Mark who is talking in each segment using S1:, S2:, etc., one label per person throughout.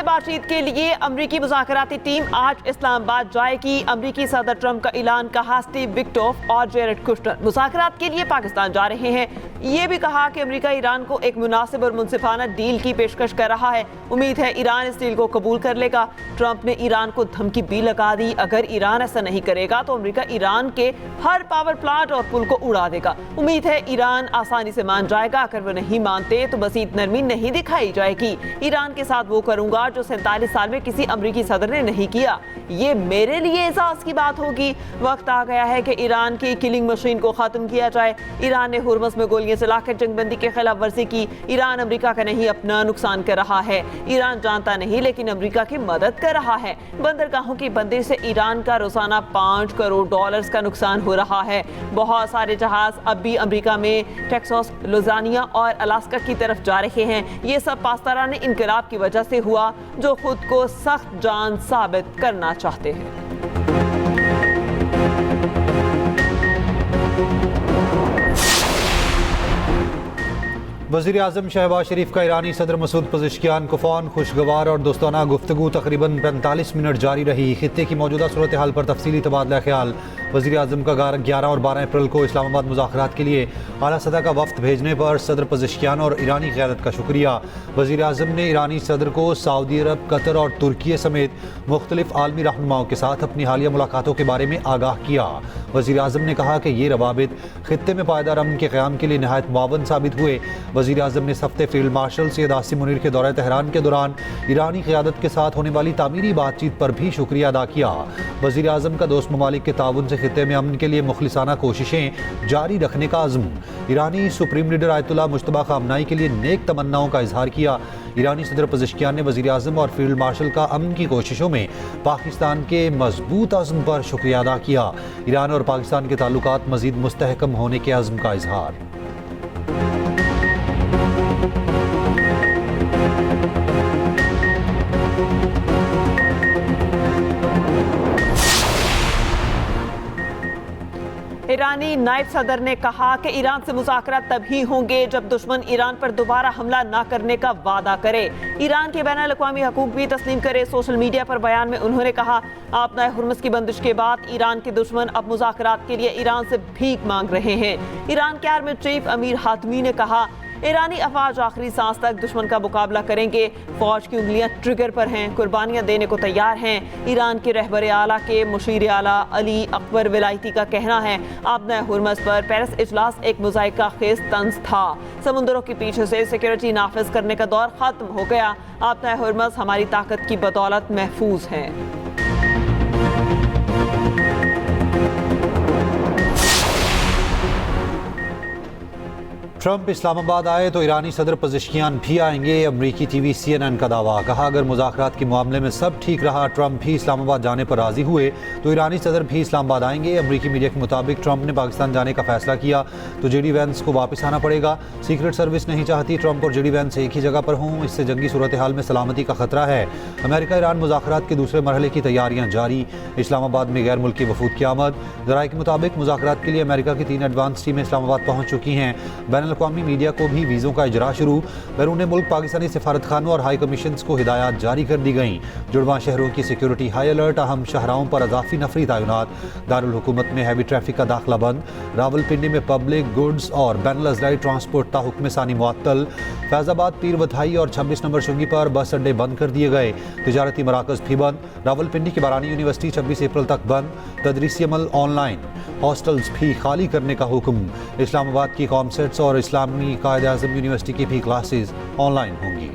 S1: बातचीत के लिए अमरीकी मुज़ाकराती टीम आज इस्लामाबाद जाएगी। अमरीकी सदर ट्रंप का ऐलान, कहा स्टीव विक्टोफ और जेरेड कुश्नर मुज़ाकरात के लिए पाकिस्तान जा रहे हैं। ये भी कहा कि अमरीका ईरान को एक मुनासिब और मुनसिफाना डील की पेशकश कर रहा है। उम्मीद है ईरान इस डील को कबूल कर लेगा। ट्रंप ने ईरान को धमकी भी लगा दी, अगर ईरान ऐसा नहीं करेगा तो अमरीका ईरान के हर पावर प्लांट और पुल को उड़ा देगा। उम्मीद है ईरान आसानी से मान जाएगा, अगर वो नहीं मानते तो मज़ीद नरमी नहीं दिखाई जाएगी। ईरान के साथ वो करूंगा जो 47 साल में किसी अमरीकी सदर ने नहीं किया। ये मेरे लिए एहसास की बात होगी। वक्त आ गया है कि ईरान की किलिंग मशीन को खत्म किया जाए। ईरान ने हुर्मुज़ में गोलियां चलाकर जंगबंदी की खिलाफ वर्जी की। ईरान अमरीका का नहीं, अपना नुकसान कर रहा है। ईरान जानता नहीं लेकिन अमरीका की मदद कर रहा है। बंदरगाहों की बंदिश से ईरान का रोजाना $5 करोड़ का नुकसान हो रहा है। बहुत सारे जहाज अब भी अमरीका में टेक्सास, लुइसियाना और अलास्का की तरफ जा रहे हैं। ये सब पास्तारानी इनकलाब की वजह से हुआ, जो खुद को सख्त जान साबित करना चाहते हैं।
S2: वज़ीर आज़म शहबाज शरीफ का ईरानी सदर मसूद पज़ेश्कियान को फ़ोन। खुशगवार और दोस्ताना गुफ्तगू तकरीबन 45 मिनट जारी रही। खित्ते की मौजूदा सूरत हाल पर तफसीली तबादला ख्याल। वज़ीर आज़म का 11 और 12 अप्रैल को इस्लामाबाद मुज़ाकरात के लिए आला सतह का वफ्द भेजने पर सदर पज़ेश्कियान और ईरानी क़यादत का शुक्रिया। वज़ीर आज़म ने ईरानी सदर को सऊदी अरब, कतर और तुर्की समेत मुख्तलिफ आलमी रहनुमाओं के साथ अपनी हालिया मुलाकातों के बारे में आगाह किया। वज़ीर आज़म ने कहा कि ये रवाबित खित्ते में पायदार अमन के क़याम के लिए नहायत मुआवन साबित हुए। वज़ीर आज़म ने इस हफ्ते फील्ड मार्शल सैयद आसिम मुनीर के दौरे तेहरान के दौरान ईरानी क़यादत के साथ होने वाली तामीरी बातचीत पर भी शुक्रिया अदा किया। वज़ीर आज़म का दोस्त ममालिक के ताउन से खित्ते में अमन के लिए मुखलिसाना कोशिशें जारी रखने का अज़्म। ईरानी सुप्रीम लीडर आयतुल्लाह मुज्तबा ख़ामनाई के लिए नेक तमन्नाओं का इजहार किया। ईरानी सदर पज़ेश्कियान ने वज़ीर आज़म और फील्ड मार्शल का अमन की कोशिशों में पाकिस्तान के मजबूत अज़्म पर शुक्रिया अदा किया। ईरान और पाकिस्तान के ताल्लुकात मज़ीद मुस्तहकम होने के अज़्म का इजहार।
S1: ईरानी नायब सदर ने कहा कि ईरान से मुज़ाकरात तभी होंगे जब दुश्मन ईरान पर दोबारा हमला न करने का वादा करे, ईरान के बैनुल अक़वामी हकूक़ भी तस्लीम करे। सोशल मीडिया पर बयान में उन्होंने कहा, आपना हुर्मुज़ की बंदिश के बाद ईरान के दुश्मन अब मुज़ाकरात के लिए ईरान से भीख मांग रहे हैं। ईरान के आर्मी चीफ अमीर हातमी ने कहा, ईरानी अफवाज आखिरी सांस तक दुश्मन का मुकाबला करेंगे। फौज की उंगलियां ट्रिगर पर हैं, कुर्बानियां देने को तैयार हैं। ईरान के रहबर आला के मुशीर आला अली अकबर विलायती का कहना है, आपना हुर्मुज़ पर पेरिस इजलास एक मुज़ायका खेज तंज था। समुंदरों के पीछे से सिक्योरिटी नाफिज करने का दौर खत्म हो गया। आपना हुर्मुज़ हमारी ताकत की बदौलत महफूज है।
S2: ट्रंप इस्लामाबाद आए तो ईरानी सदर पज़ेश्कियान भी आएंगे। अमरीकी टीवी CNN का दावा। कहा, अगर मुज़ाकरात के मामले में सब ठीक रहा, ट्रंप भी इस्लामाबाद जाने पर राजी हुए तो ईरानी सदर भी इस्लामाबाद आएंगे। अमरीकी मीडिया के मुताबिक ट्रंप ने पाकिस्तान जाने का फैसला किया तो JD वैंस को वापस आना पड़ेगा। सीक्रेट सर्विस नहीं चाहती ट्रंप और JD वैंस एक ही जगह पर हों, इससे जंगी सूरत हाल में सलामती का खतरा है। अमेरिका ईरान मुज़ाकरात के दूसरे मरहले की तैयारियां जारी। इस्लामाबाद में गैर मुल्की वफूद की आमद। ज़राए के मुताबिक मुज़ाकरात के लिए अमेरिका की 3 एडवांस टीमें इस्लामाबाद पहुँच चुकी हैं। बैनुल अक़वामी मीडिया को भी वीज़ों का इजरा शुरू। बैरून मुल्क पाकिस्तानी सिफारतखानों और हाई कमीशंस को हिदायत जारी कर दी गई। जुड़वां शहरों की सिक्योरिटी हाई अलर्ट। अहम शाहराहों पर अजाफी नफरी तैनात। दारुल हुकूमत में हैवी ट्रैफिक का दाखिला बंद। रावलपिंडी में पब्लिक गुड्स और बैनुल अज़लाई ट्रांसपोर्ट ताहुक्म सानी मुअत्तल। फैज़ाबाद, पीर वधाई और 26 नंबर चुंगी पर बस अड्डे बंद कर दिए गए। तिजारती मराकज़ भी बंद। रावलपिंडी की बारानी यूनिवर्सिटी 26 अप्रैल तक बंद। तदरीसी अमल ऑनलाइन। हॉस्टल्स भी खाली करने का हुक्म। इस्लामाबाद की कॉमसेट्स और इस्लामी कायदे आज़म यूनिवर्सिटी की भी क्लासेस ऑनलाइन होंगी।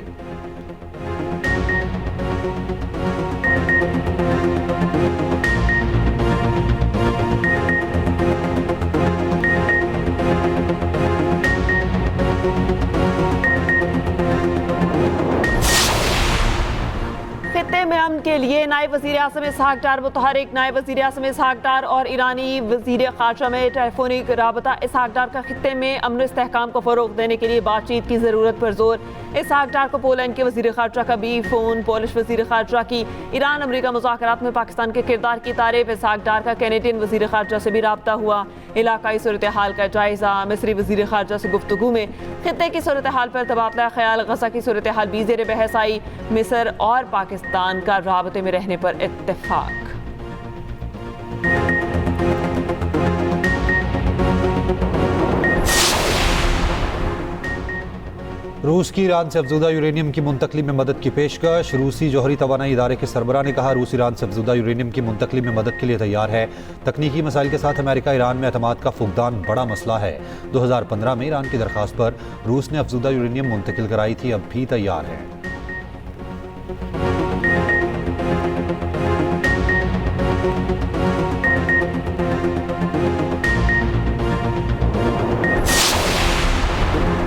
S1: खित्ते में अमन के के लिए नायब वज़ीर आज़म इसहाक डार मुतहरिक। नायब वज़ीर आज़म इसहाक डार और ईरानी वज़ीर ख़ारजा में टेलीफोनिक राबता। इसहाक डार का खित्ते में अमन इस्तेहकाम को फ़रोग़ देने के लिए बातचीत की ज़रूरत पर जोर। इसहाक डार को पोलैंड के वज़ीर ख़ारजा का भी फ़ोन। पोलिश वज़ीर ख़ारजा की ईरान अमरीका मुज़ाकरात में पाकिस्तान के किरदार की तारीफ। इसहाक डार का कैनेडियन वज़ीर ख़ारजा से भी रब्ता हुआ। इलाकाई सूरत हाल का जायज़ा। मिस्री वज़ीर ख़ारजा से गुफ्तगू में खित्ते की सूरत हाल पर तबादला ख्याल। गज़ा की सूरत हाल भी ज़ेर बहस आई। मिस्र और पाकिस्तान का राबते में रहने पर इत्तेफाक।
S2: रूस की ईरान से अफजुदा यूरेनियम की मुंतकली में मदद की पेशकश। रूसी जौहरी तवानाई इदारे के सरबराह ने कहा, रूस ईरान से अफजुदा यूरेनियम की मुंतकली में मदद के लिए तैयार है। तकनीकी मसाइल के साथ अमेरिका ईरान में एतमाद का फुकदान बड़ा मसला है। 2015 में ईरान की दरख्वास्त पर रूस ने अफजुदा यूरेनियम मुंतकिल कराई थी, अब भी तैयार है।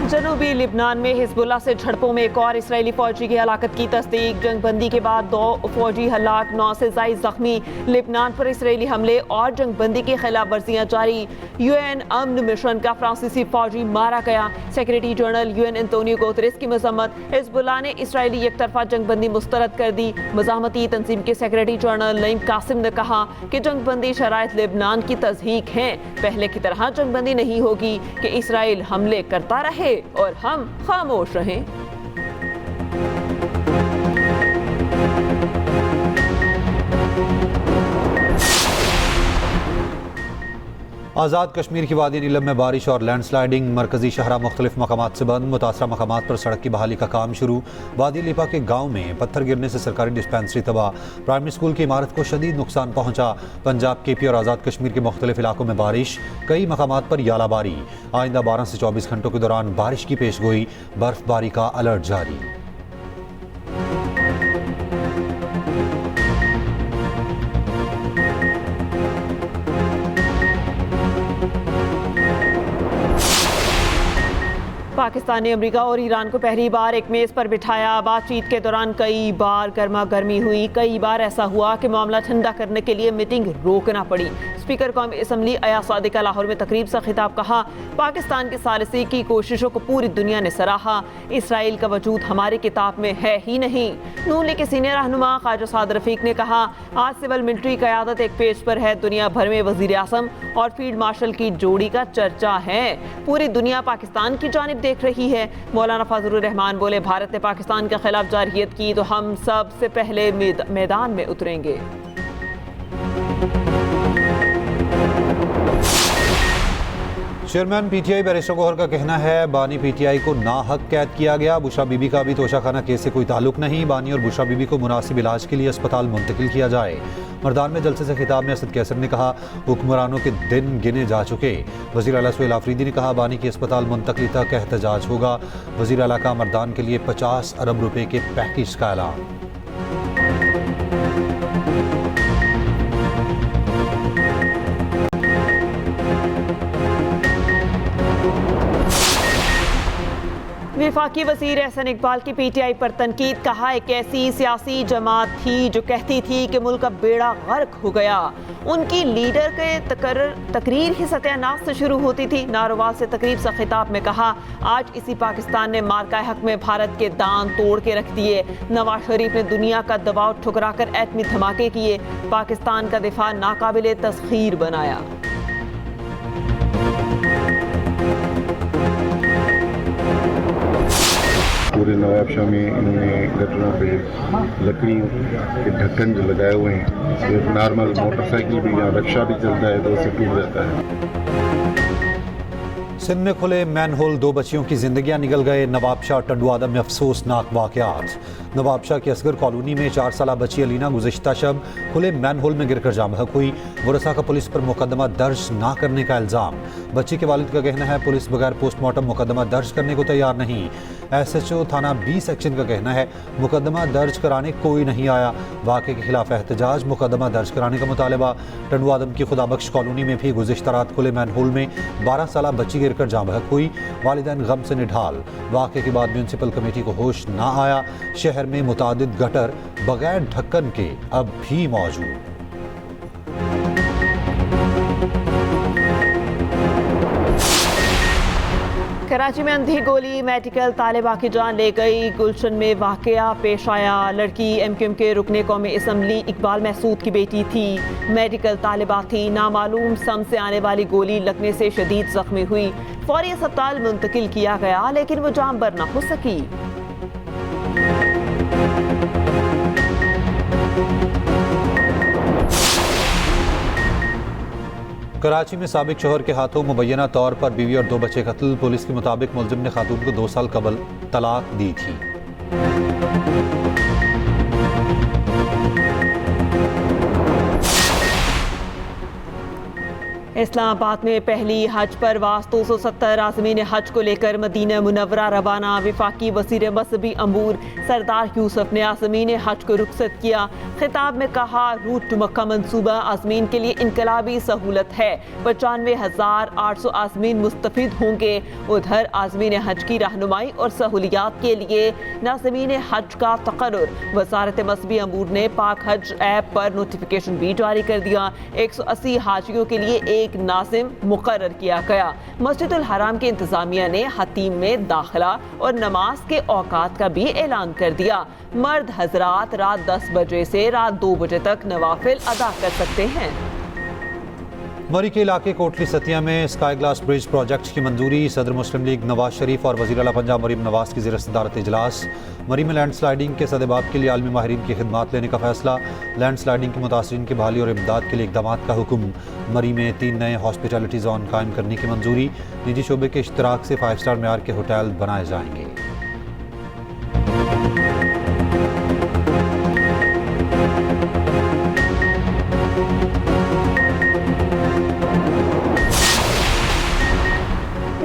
S1: जनूबी लिबनान में हिजबुल्लाह से झड़पों में एक और इसराइली फौजी की हलाकत की तस्दीक। जंगबंदी के बाद 2 फौजी हलाक, 9 से ज़ायद जख्मी। लिबनान पर इसराइली हमले और जंगबंदी की खिलाफ वर्जियाँ जारी। यूएन अमन मिशन का फ्रांसीसी फौजी मारा गया। Secretary general UN Antonio Guterres की मजम्मत। हिजबुल्लाह ने इसराइली एकतरफा जंगबंदी मुस्तरद कर दी। मज़ाहमती तंजीम के सेक्रेटरी जनरल नईम कासिम ने कहा कि जंगबंदी शराइत लिबनान की तज़हीक हैं। पहले की तरह जंगबंदी नहीं होगी कि इसराइल हमले करता रहे और हम खामोश रहें।
S2: आज़ाद कश्मीर की वादी नीलम में बारिश और लैंडस्लाइडिंग। मरकजी शहरा मुख्तलिफ मकामात से बंद। मुतासरा मकामात पर सड़क की बहाली का काम शुरू। वादी लिपा के गाँव में पत्थर गिरने से सरकारी डिस्पेंसरी तबाह। प्राइमरी स्कूल की इमारत को शदीद नुकसान पहुँचा। पंजाब, KP और आज़ाद कश्मीर के मुख्तलिफ इलाकों में बारिश। कई मकामात पर यालाबारी। आइंदा 12 से 24 घंटों के दौरान बारिश की पेशगोई। बर्फबारी का अलर्ट जारी।
S1: पाकिस्तान ने अमेरिका और ईरान को पहली बार एक मेज़ पर बिठाया। बातचीत के दौरान कई बार गर्मा गर्मी हुई। कई बार ऐसा हुआ कि मामला ठंडा करने के लिए मीटिंग रोकना पड़ी। स्पीकर कौमी असम्बली अयाज सादिक लाहौर में तकरीब से खिताब कहा, पाकिस्तान की सालिसी की कोशिशों को पूरी दुनिया ने सराहा। इसराइल का वजूद हमारी किताब में है ही नहीं। नून लीग के सीनियर रहनुमा ख्वाजा साद रफीक ने कहा, आज सिविल मिलिट्री क़यादत एक पेज पर है। दुनिया भर में वज़ीर आज़म और फील्ड मार्शल की जोड़ी का चर्चा है। पूरी दुनिया पाकिस्तान की जानिब देख रही है। मौलाना फजलुर रहमान बोले, भारत ने पाकिस्तान के खिलाफ जारहियत की तो हम सबसे पहले मैदान में उतरेंगे।
S2: चेयरमैन PTI बैरिस्टर गौहर का कहना है, बानी PTI को नाहक कैद किया गया। बुशरा बीबी का भी तोशाखाना केस से कोई ताल्लुक नहीं। बानी और बुशरा बीबी को मुनासिब इलाज के लिए अस्पताल मुंतकिल किया जाए। मर्दान में जलसे से खिताब में असद कैसर ने कहा, हुक्मरानों के दिन गिने जा चुके। वज़ीर आला सुहेल आफरीदी ने कहा, बानी की अस्पताल मुंतकली तक एहतजाज होगा। वज़ीर आला का मर्दान के लिए 50 अरब रुपए के पैकेज का ऐलान।
S1: वफाकी वज़ीर एहसन इकबाल की PTI पर तनकीद। कहा, एक ऐसी सियासी जमात थी जो कहती थी कि मुल्क का बेड़ा गर्क हो गया। उनकी लीडर के तकरीर ही सत्यानाश से शुरू होती थी। नारोवाल से तकरीब से खिताब में कहा, आज इसी पाकिस्तान ने मार्का हक में भारत के दांत तोड़ के रख दिए। नवाज शरीफ ने दुनिया का दबाव ठुकरा कर एटमी धमाके किए। पाकिस्तान का दिफा नाकाबिले तस्खीर बनाया।
S3: पूरे नवाबशाह में इन्होंने गटरों पे लकड़ी के ढक्कन जो लगाए हुए हैं, एक नॉर्मल मोटरसाइकिल भी या रिक्शा भी चलता है तो उससे टूट जाता है।
S2: सिंध में खुले मैनहोल, 2 बच्चियों की जिंदगियां निकल गए। नवाबशाह टंडवादम में अफसोसनाक वाकयात। नवाबशाह की असगर कॉलोनी में 4 साला बच्ची अलीना गुज़िश्ता शब खुले मैनहोल में गिरकर जाम बहक हुई। वरसा का पुलिस पर मुकदमा दर्ज ना करने का इल्ज़ाम। बच्ची के वालिद का कहना है, पुलिस बगैर पोस्टमार्टम मुकदमा दर्ज करने को तैयार नहीं। SHO थाना B सेक्शन का कहना है मुकदमा दर्ज कराने कोई नहीं आया। वाक़े के खिलाफ एहतजाज, मुकदमा दर्ज कराने का मुतालबा। टंडू आदम की खुदाबख्श कॉलोनी में भी गुज़िश्ता रात खुले मैनहोल में 12 साल बच्ची गिरकर जाँ बहक हुई। वालिदैन गम से निढाल। वाक़े के बाद म्यूनसिपल कमेटी को होश ना आया। शहर में मुतादिद गटर बगैर ढक्कन के अब भी मौजूद।
S1: कराची में अंधी गोली मेडिकल तालिबा की जान ले गई। गुलशन में वाकया पेश आया। लड़की MQM के रुकने कौमी असम्बली इकबाल महसूद की बेटी थी। मेडिकल तालिबा थी। नामालूम सम से आने वाली गोली लगने से शदीद जख्मी हुई। फौरी अस्पताल मुंतकिल किया गया लेकिन वो जान बर न हो सकी।
S2: कराची में साबिक शोहर के हाथों मुबैना तौर पर बीवी और 2 बच्चे कत्ल। पुलिस के मुताबिक मुलजिम ने खातून को 2 साल कबल तलाक दी थी।
S1: इस्लामाबाद में पहली हज परवास 270 आज़मीन हज को लेकर मदीना मुनव्वरा रवाना। वफाकी वज़ीर मज़हबी अमूर सरदार यूसुफ ने आज़मीन हज को रुखसत किया। खिताब में कहा रूट टू मक्का मंसूबा आज़मीन के लिए इनकलाबी सहूलत है। 95,800 आज़मीन मुस्तफ़िद होंगे। उधर आज़मीन हज की रहनुमाई और सहूलियात के लिए नाज़मीन हज का तकर्रुर। वज़ारत मज़हबी अमूर ने पाक हज ऐप पर नोटिफिकेशन भी जारी कर दिया। 180 हाजियों के लिए एक नाज़िम मुकर्रर किया गया। मस्जिदुल हराम के इंतजामिया ने हतीम में दाखिला और नमाज के औकात का भी ऐलान कर दिया। मर्द हजरात रात 10 बजे से रात 2 बजे तक नवाफिल अदा कर सकते हैं।
S2: मरी के इलाके कोटली सतिया में स्काई ग्लास ब्रिज प्रोजेक्ट की मंजूरी। सदर मुस्लिम लीग नवाज शरीफ और वज़ीर आला पंजाब मरीम नवाज की ज़ेर सदारत इजलास। मरी में लैंड स्लाइडिंग के सदेबाब के लिए आलमी माहिरीन की खिदमात लेने का फैसला। लैंड स्लाइडिंग के मुतासरीन की बहाली और इमदाद के लिए इक़दाम का हुक्म। मरी में 3 नए हॉस्पिटलिटी जोन कायम करने की मंजूरी। निजी शोबे के इश्तराक से 5 स्टार मेयार के होटल बनाए जाएंगे।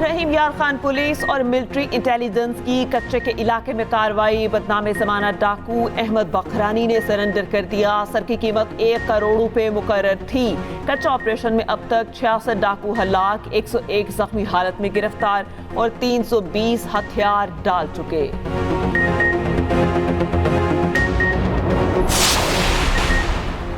S2: रहीम यार खान पुलिस और मिलिट्री इंटेलिजेंस की कच्चे के इलाके में कार्रवाई। बदनाम ज़माना डाकू अहमद बखरानी ने सरेंडर कर दिया। सर की कीमत 1 करोड़ रुपए मुकर्रर थी। कच्चा ऑपरेशन में अब तक 66 डाकू हलाक, 101 जख्मी हालत में गिरफ्तार और 320 हथियार डाल चुके।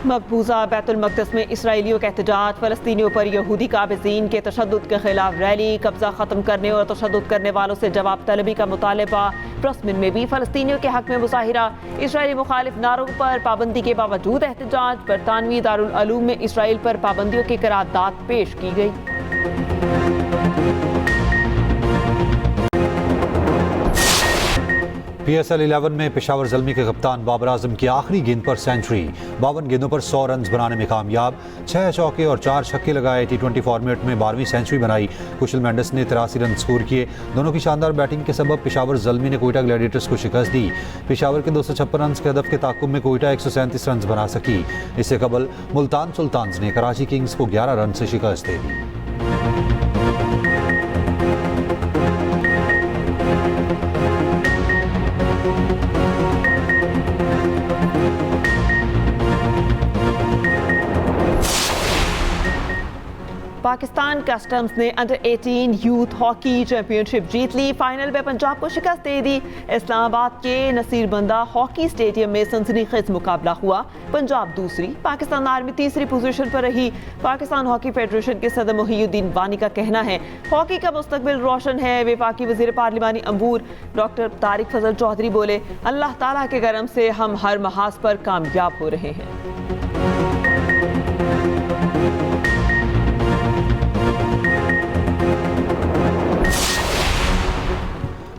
S2: मकबूजा बैतुल मक़दस में इसराइलियों का एहतजाज। फ़लस्तीनियों पर यहूदी काबिज़ीन के तशद्दुद के खिलाफ रैली। कब्ज़ा ख़त्म करने और तशद्दुद करने वालों से जवाब तलबी का मुतालबा। प्रस्मिन में भी फ़लस्तीनियों के हक़ में मुज़ाहिरा। इसराइली मुखालिफ नारों पर पाबंदी के बावजूद एहतजाज। बरतानवी दारुल उलूम में इसराइल पर पाबंदियों की करारदाद पेश की गई। PSL 11 में पेशावर ज़ल्मी के कप्तान बाबर आजम की आखिरी गेंद पर सेंचुरी। 52 गेंदों पर 100 रन बनाने में कामयाब। 6 चौके और 4 छक्के लगाए। T20 फॉर्मेट में 12वीं सेंचुरी बनाई। कुशल मेंडिस ने 83 रन स्कोर किए। दोनों की शानदार बैटिंग के सबब पेशावर ज़ल्मी ने कोयटा ग्लैडिएटर्स को शिकस्त दी। पेशावर के 256 रन के हदफ के ताकुब में कोयटा 137 रन बना सकी। इससे कबल मुल्तान सुल्तान्स ने कराची किंग्स को 11 रन से शिकस्त दे दी।
S1: पाकिस्तान कस्टम्स ने अंडर 18 यूथ हॉकी चैंपियनशिप जीत ली। फाइनल में पंजाब को शिकस्त दे दी। इस्लामाबाद के नसीरबंदा हॉकी स्टेडियम में सनसनीखेज मुकाबला हुआ। पंजाब दूसरी, पाकिस्तान आर्मी तीसरी पोजीशन पर रही। पाकिस्तान हॉकी फेडरेशन के सदर मोहिउद्दीन वानी का कहना है हॉकी का मुस्तकबिल रोशन है। वफाकी वजीर पार्लिमानी अमूर डॉक्टर तारिक फजल चौधरी बोले अल्लाह ताला के करम से हम हर महाज पर कामयाब हो रहे हैं।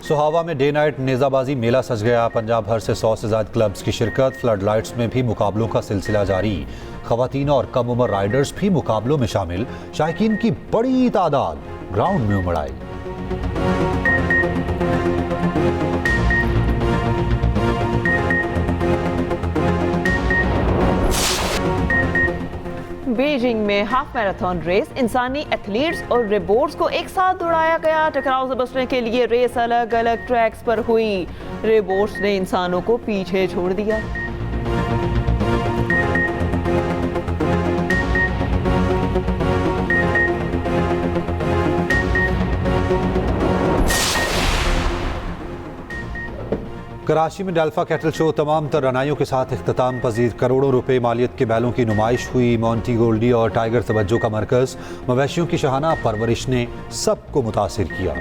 S2: सुहावा में डे नाइट नेज़ाबाजी मेला सज गया। पंजाब भर से 100 से ज़्यादा क्लब्स की शिरकत। फ्लड लाइट्स में भी मुकाबलों का सिलसिला जारी। खवातीन और कम उम्र राइडर्स भी मुकाबलों में शामिल। शायकीन की बड़ी तादाद ग्राउंड में उमड़ आई।
S1: बीजिंग में हाफ मैराथन रेस, इंसानी एथलीट्स और रोबोट्स को एक साथ दौड़ाया गया। टकराव से बचने के लिए रेस अलग अलग ट्रैक्स पर हुई। रोबोट्स ने इंसानों को पीछे छोड़ दिया।
S2: कराची में डेल्फा कैटल शो तमाम तरनाइयों के साथ इख्तिताम पजीर। करोड़ों रुपए मालियत के बैलों की नुमाइश हुई। मोंटी गोल्डी और टाइगर तवज्जो का मरकज। मवेशियों की शाहाना परवरिश ने सबको मुतासिर किया।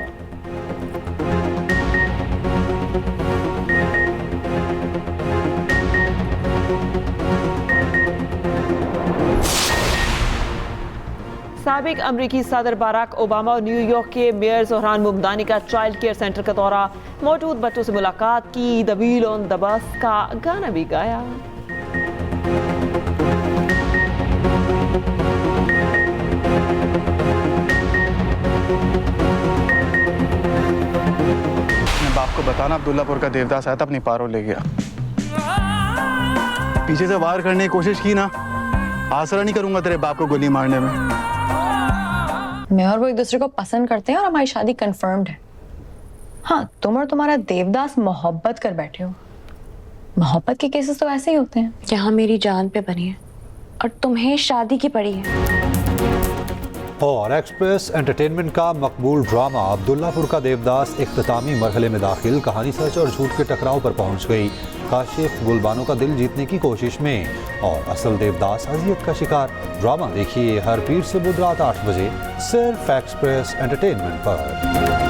S1: साबिक अमरीकी सदर बराक ओबामा और न्यूयॉर्क के मेयर ज़ोहरान मुमदानी का चाइल्ड केयर सेंटर का दौरा। मौजूद बच्चों से मुलाकात की। The wheel on the bus का गाना भी गाया।
S4: बाप को बताना अब्दुल्लापुर का देवदास आया था, अपनी पारो ले गया। पीछे से वार करने की कोशिश की ना, आसरा नहीं करूंगा तेरे बाप को गोली मारने में।
S5: मैं और वो एक दूसरे को पसंद करते हैं और हमारी शादी कंफर्म्ड है। हाँ, तुम और तुम्हारा देवदास मोहब्बत कर बैठे हो। मोहब्बत के केसेस तो ऐसे ही होते हैं। यहाँ मेरी जान पे बनी है और तुम्हें शादी की पड़ी है।
S2: और एक्सप्रेस एंटरटेनमेंट का मकबूल ड्रामा अब्दुल्लापुर का देवदास इख्तितामी मरहले में दाखिल। कहानी सच और झूठ के टकराव पर पहुंच गई। काशिफ गुलबानों का दिल जीतने की कोशिश में और असल देवदास अजियत का शिकार। ड्रामा देखिए हर पीर से बुध रात 8 बजे सिर्फ एक्सप्रेस एंटरटेनमेंट पर।